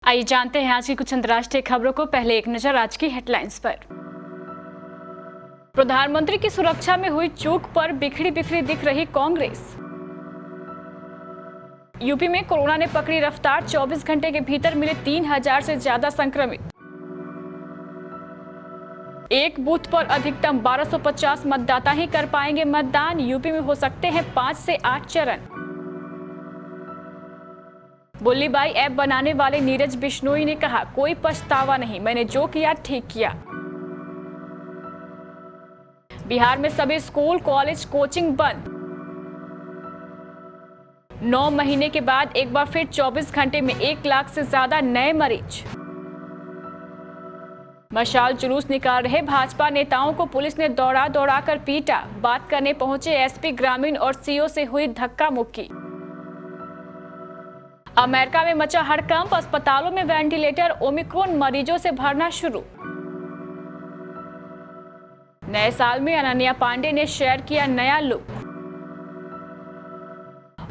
आइए जानते हैं आज की कुछ अंतर्राष्ट्रीय खबरों को। पहले एक नजर आज की हेडलाइंस पर। प्रधानमंत्री की सुरक्षा में हुई चूक पर बिखरी बिखरी दिख रही कांग्रेस। यूपी में कोरोना ने पकड़ी रफ्तार, 24 घंटे के भीतर मिले 3000 से ज्यादा संक्रमित। एक बूथ पर अधिकतम 1250 मतदाता ही कर पाएंगे मतदान। यूपी में हो सकते हैं 5 से 8 चरण। बुल्ली बाई ऐप बनाने वाले नीरज बिश्नोई ने कहा, कोई पछतावा नहीं, मैंने जो किया ठीक किया। बिहार में सभी स्कूल, कॉलेज, कोचिंग बंद। 9 महीने के बाद एक बार फिर 24 घंटे में 1 लाख से ज्यादा नए मरीज। मशाल जुलूस निकाल रहे भाजपा नेताओं को पुलिस ने दौड़ा दौड़ा कर पीटा। बात करने पहुंचे एसपी ग्रामीण और सीओ से हुई धक्का मुक्की। अमेरिका में मचा हड़कंप, अस्पतालों में वेंटिलेटर, ओमिक्रॉन मरीजों से भरना शुरू। नए साल में अनन्या पांडे ने शेयर किया नया लुक।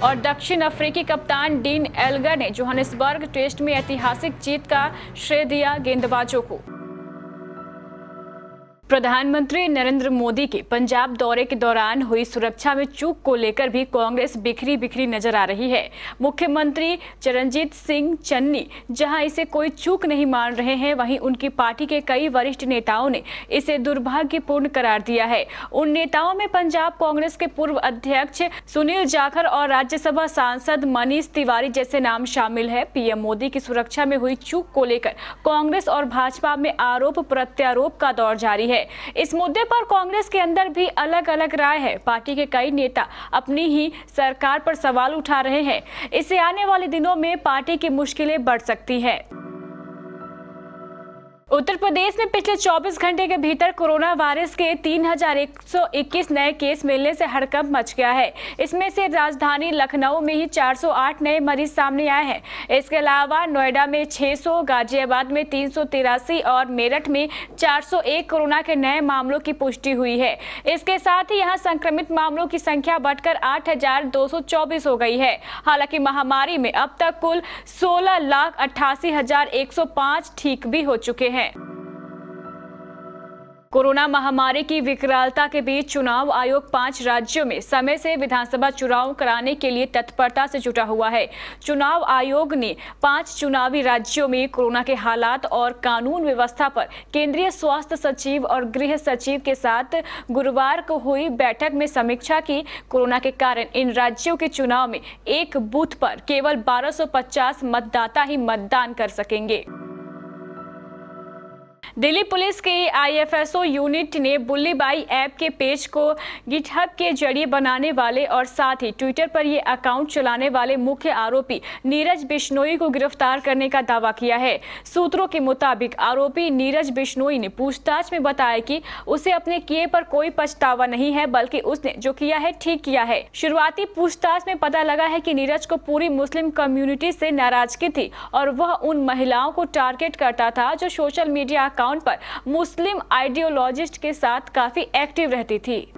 और दक्षिण अफ्रीकी कप्तान डीन एल्गर ने जोहानिसबर्ग टेस्ट में ऐतिहासिक जीत का श्रेय दिया गेंदबाजों को। प्रधानमंत्री नरेंद्र मोदी के पंजाब दौरे के दौरान हुई सुरक्षा में चूक को लेकर भी कांग्रेस बिखरी बिखरी नजर आ रही है। मुख्यमंत्री चरणजीत सिंह चन्नी जहां इसे कोई चूक नहीं मान रहे हैं, वहीं उनकी पार्टी के कई वरिष्ठ नेताओं ने इसे दुर्भाग्यपूर्ण करार दिया है। उन नेताओं में पंजाब कांग्रेस के पूर्व अध्यक्ष सुनील जाखड़ और राज्यसभा सांसद मनीष तिवारी जैसे नाम शामिल है। पीएम मोदी की सुरक्षा में हुई चूक को लेकर कांग्रेस और भाजपा में आरोप प्रत्यारोप का दौर जारी है। इस मुद्दे पर कांग्रेस के अंदर भी अलग अलग राय है। पार्टी के कई नेता अपनी ही सरकार पर सवाल उठा रहे हैं। इससे आने वाले दिनों में पार्टी की मुश्किलें बढ़ सकती हैं। उत्तर प्रदेश में पिछले 24 घंटे के भीतर कोरोना वायरस के 3121 नए केस मिलने से हड़कंप मच गया है। इसमें से राजधानी लखनऊ में ही 408 नए मरीज सामने आए हैं। इसके अलावा नोएडा में 600, गाजियाबाद में 383 और मेरठ में 401 कोरोना के नए मामलों की पुष्टि हुई है। इसके साथ ही यहां संक्रमित मामलों की संख्या बढ़कर 8224 हो गई है। हालांकि महामारी में अब तक कुल 16,88,105 ठीक भी हो चुके हैं। कोरोना महामारी की विकरालता के बीच चुनाव आयोग 5 राज्यों में समय से विधानसभा चुनाव कराने के लिए तत्परता से जुटा हुआ है। चुनाव आयोग ने 5 चुनावी राज्यों में कोरोना के हालात और कानून व्यवस्था पर केंद्रीय स्वास्थ्य सचिव और गृह सचिव के साथ गुरुवार को हुई बैठक में समीक्षा की। कोरोना के कारण इन राज्यों के चुनाव में एक बूथ पर केवल 1250 मतदाता ही मतदान कर सकेंगे। दिल्ली पुलिस के आईएफएसओ यूनिट ने बुल्ली बाई ऐप के पेज को गिटहब के जरिए बनाने वाले और साथ ही ट्विटर पर ये अकाउंट चलाने वाले मुख्य आरोपी नीरज बिश्नोई को गिरफ्तार करने का दावा किया है। सूत्रों के मुताबिक आरोपी नीरज बिश्नोई ने पूछताछ में बताया कि उसे अपने किए पर कोई पछतावा नहीं है, बल्कि उसने जो किया है ठीक किया है। शुरुआती पूछताछ में पता लगा है कि नीरज को पूरी मुस्लिम कम्युनिटी से नाराजगी थी और वह उन महिलाओं को टारगेट करता था जो सोशल मीडिया अकाउंट पर मुस्लिम आइडियोलॉजिस्ट के साथ काफी एक्टिव रहती थी।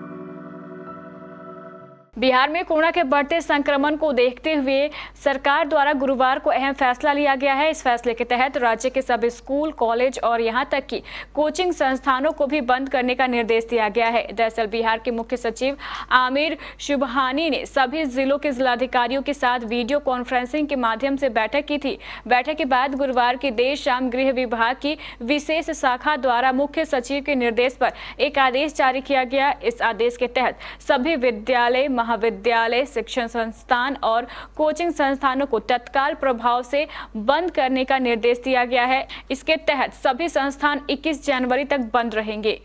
बिहार में कोरोना के बढ़ते संक्रमण को देखते हुए सरकार द्वारा गुरुवार को अहम फैसला लिया गया है। इस फैसले के तहत राज्य के सभी स्कूल, कॉलेज और यहां तक कि कोचिंग संस्थानों को भी बंद करने का निर्देश दिया गया है। दरअसल बिहार के मुख्य सचिव आमिर सुबहानी ने सभी जिलों के जिलाधिकारियों के साथ वीडियो कॉन्फ्रेंसिंग के माध्यम से बैठक की थी। बैठक के बाद गुरुवार की देर शाम गृह विभाग की विशेष शाखा द्वारा मुख्य सचिव के निर्देश पर एक आदेश जारी किया गया। इस आदेश के तहत सभी विद्यालय, महाविद्यालय, शिक्षण संस्थान और कोचिंग संस्थानों को तत्काल प्रभाव से बंद करने का निर्देश दिया गया है। इसके तहत सभी संस्थान 21 जनवरी तक बंद रहेंगे।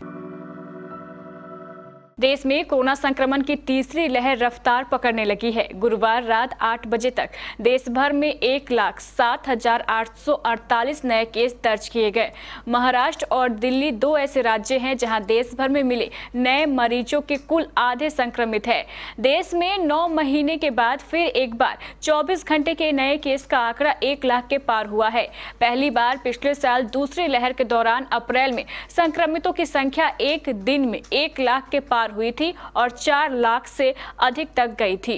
देश में कोरोना संक्रमण की तीसरी लहर रफ्तार पकड़ने लगी है। गुरुवार रात 8 बजे तक देश भर में 1,07,848 नए केस दर्ज किए गए। महाराष्ट्र और दिल्ली 2 ऐसे राज्य हैं जहां देश भर में मिले नए मरीजों के कुल आधे संक्रमित है। देश में 9 महीने के बाद फिर एक बार 24 घंटे के नए केस का आंकड़ा 1 लाख के पार हुआ है। पहली बार पिछले साल दूसरी लहर के दौरान अप्रैल में संक्रमितों की संख्या एक दिन में 1 लाख के पार हुई थी और 4 लाख से अधिक तक गई थी।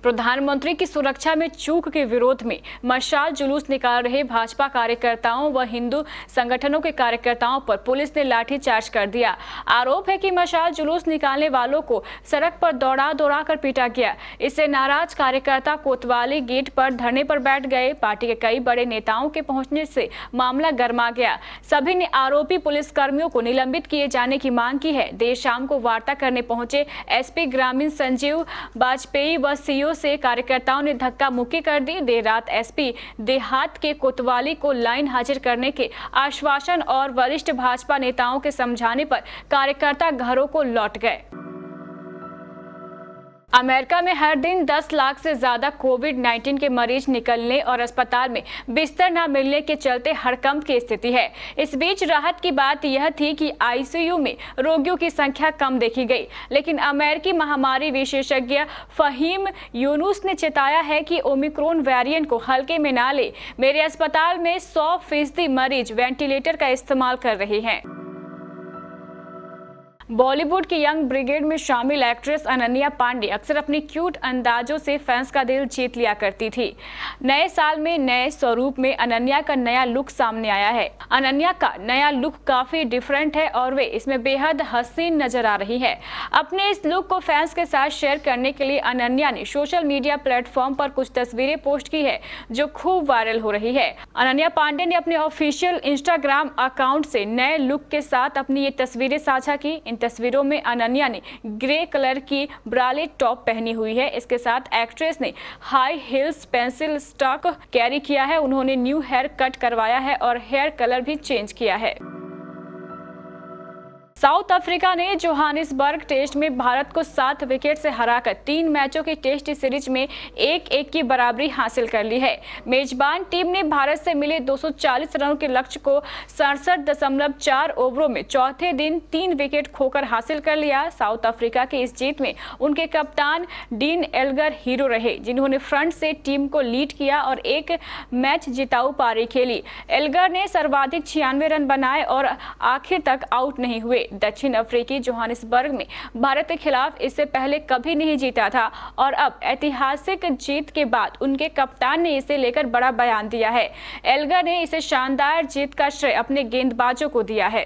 प्रधानमंत्री की सुरक्षा में चूक के विरोध में मशाल जुलूस निकाल रहे भाजपा कार्यकर्ताओं व हिंदू संगठनों के कार्यकर्ताओं पर पुलिस ने लाठीचार्ज कर दिया। आरोप है कि मशाल जुलूस निकालने वालों को सड़क पर दौड़ा कर पीटा गया। इससे नाराज कार्यकर्ता कोतवाली गेट पर धरने पर बैठ गए। पार्टी के कई बड़े नेताओं के पहुंचने से मामला गर्मा गया। सभी ने आरोपी पुलिसकर्मियों को निलंबित किए जाने की मांग की है। देर शाम को वार्ता करने पहुंचे एसपी ग्रामीण संजीव वाजपेयी व सीओ से कार्यकर्ताओं ने धक्का मुक्की कर दी। देर रात एसपी देहात के कोतवाली को लाइन हाजिर करने के आश्वासन और वरिष्ठ भाजपा नेताओं के समझाने पर कार्यकर्ता घरों को लौट गए। अमेरिका में हर दिन 10 लाख से ज्यादा कोविड-19 के मरीज निकलने और अस्पताल में बिस्तर न मिलने के चलते हड़कंप की स्थिति है। इस बीच राहत की बात यह थी कि आईसीयू में रोगियों की संख्या कम देखी गई, लेकिन अमेरिकी महामारी विशेषज्ञ फहीम यूनुस ने चेताया है कि ओमिक्रॉन वेरिएंट को हल्के में ना ले। मेरे अस्पताल में 100% मरीज वेंटिलेटर का इस्तेमाल कर रहे हैं। बॉलीवुड की यंग ब्रिगेड में शामिल एक्ट्रेस अनन्या पांडे अक्सर अपनी क्यूट अंदाजों से फैंस का दिल जीत लिया करती थी। नए साल में नए स्वरूप में अनन्या का नया लुक सामने आया है। अनन्या का नया लुक काफी डिफरेंट है और वे इसमें बेहद हसीन नजर आ रही है। अपने इस लुक को फैंस के साथ शेयर करने के लिए अनन्या ने सोशल मीडिया प्लेटफॉर्म पर कुछ तस्वीरें पोस्ट की है जो खूब वायरल हो रही है। अनन्या पांडे ने अपने ऑफिशियल इंस्टाग्राम अकाउंट से नए लुक के साथ अपनी ये तस्वीरें साझा की। इन तस्वीरों में अनन्या ने ग्रे कलर की ब्रालेट टॉप पहनी हुई है। इसके साथ एक्ट्रेस ने high heels pencil stock carry किया है। उन्होंने न्यू हेयर कट करवाया है और हेयर कलर भी चेंज किया है। साउथ अफ्रीका ने जोहानिसबर्ग टेस्ट में भारत को 7 विकेट से हराकर 3 मैचों की टेस्ट सीरीज में 1-1 की बराबरी हासिल कर ली है। मेजबान टीम ने भारत से मिले 240 रनों के लक्ष्य को 67.4 ओवरों में चौथे दिन 3 विकेट खोकर हासिल कर लिया। साउथ अफ्रीका की इस जीत में उनके कप्तान डीन एल्गर हीरो रहे, जिन्होंने फ्रंट से टीम को लीड किया और एक मैच जिताऊ पारी खेली। एल्गर ने सर्वाधिक 96 रन बनाए और आखिर तक आउट नहीं हुए। दक्षिण अफ्रीकी जोहानिसबर्ग में भारत के खिलाफ इससे पहले कभी नहीं जीता था और अब ऐतिहासिक जीत के बाद उनके कप्तान ने इसे लेकर बड़ा बयान दिया है। एल्गर ने इसे शानदार जीत का श्रेय अपने गेंदबाजों को दिया है।